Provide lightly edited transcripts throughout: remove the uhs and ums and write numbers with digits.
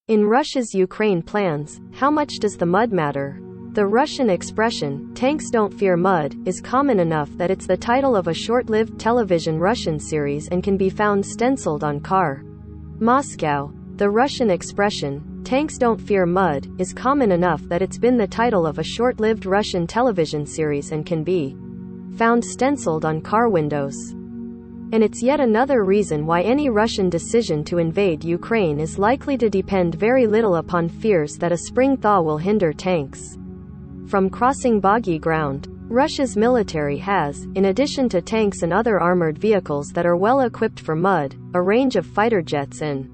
In Russia's Ukraine plans, how much does the mud matter? The Russian expression, "tanks don't fear mud," is common enough that it's the title of a short-lived television Russian series and can be found stenciled on car. Moscow. The Russian expression, "tanks don't fear mud," is common enough that it's been the title of a short-lived Russian television series and can be found stenciled on car windows. And it's yet another reason why any Russian decision to invade Ukraine is likely to depend very little upon fears that a spring thaw will hinder tanks from crossing boggy ground. Russia's military has, in addition to tanks and other armored vehicles that are well equipped for mud, a range of fighter jets and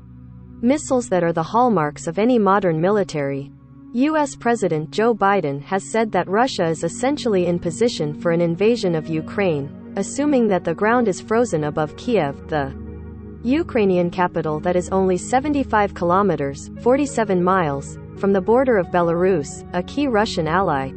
missiles that are the hallmarks of any modern military. U.S. President Joe Biden has said that Russia is essentially in position for an invasion of Ukraine, assuming that the ground is frozen above Kiev, the Ukrainian capital that is only 75 kilometers, 47 miles, from the border of Belarus, a key Russian ally.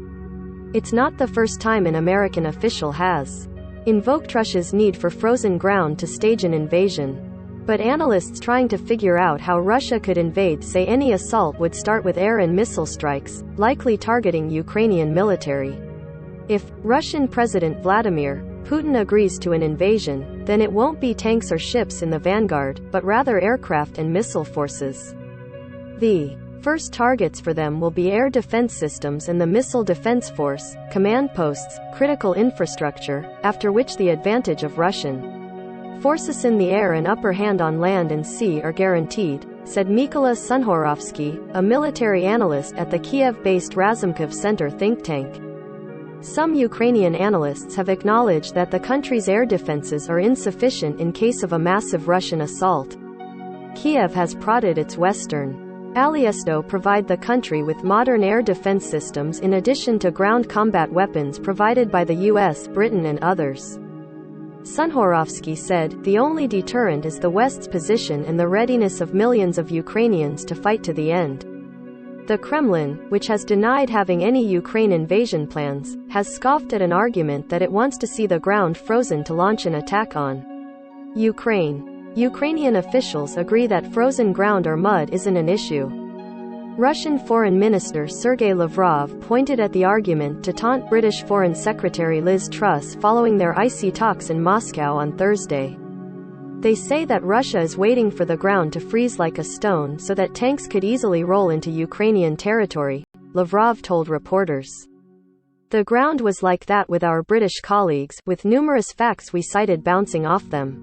It's not the first time an American official has invoked Russia's need for frozen ground to stage an invasion. But analysts trying to figure out how Russia could invade say any assault would start with air and missile strikes, likely targeting Ukrainian military. If Russian President Vladimir Putin agrees to an invasion, then it won't be tanks or ships in the vanguard, but rather aircraft and missile forces. The first targets for them will be air defense systems and the Missile Defense Force, command posts, critical infrastructure, after which the advantage of Russian forces in the air and upper hand on land and sea are guaranteed, said Mykola Sunhorovsky, a military analyst at the Kiev-based Razumkov Center think tank. Some Ukrainian analysts have acknowledged that the country's air defenses are insufficient in case of a massive Russian assault. Kiev has prodded its western allies to provide the country with modern air defense systems in addition to ground combat weapons provided by the US, Britain and others. Sunhorovsky said, "The only deterrent is the West's position and the readiness of millions of Ukrainians to fight to the end." The Kremlin, which has denied having any Ukraine invasion plans, has scoffed at an argument that it wants to see the ground frozen to launch an attack on Ukraine. Ukrainian officials agree that frozen ground or mud isn't an issue. Russian Foreign Minister Sergei Lavrov pointed at the argument to taunt British Foreign Secretary Liz Truss following their icy talks in Moscow on Thursday. They say that Russia is waiting for the ground to freeze like a stone so that tanks could easily roll into Ukrainian territory, Lavrov told reporters. The ground was like that with our British colleagues, with numerous facts we cited bouncing off them.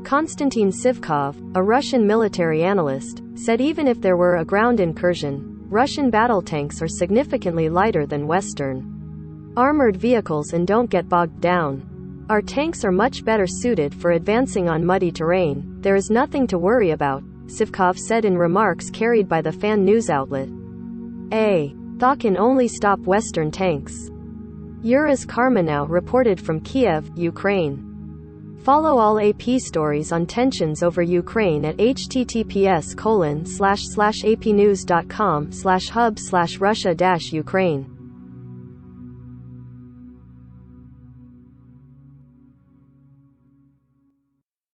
Konstantin Sivkov, a Russian military analyst, said even if there were a ground incursion, Russian battle tanks are significantly lighter than Western armored vehicles and don't get bogged down. Our tanks are much better suited for advancing on muddy terrain. There is nothing to worry about, Sivkov said in remarks carried by the fan news outlet. A thaw can only stop Western tanks. Uras Karmanow reported from Kiev, Ukraine. Follow all AP stories on tensions over Ukraine at https://apnews.com/hub/Russia-Ukraine.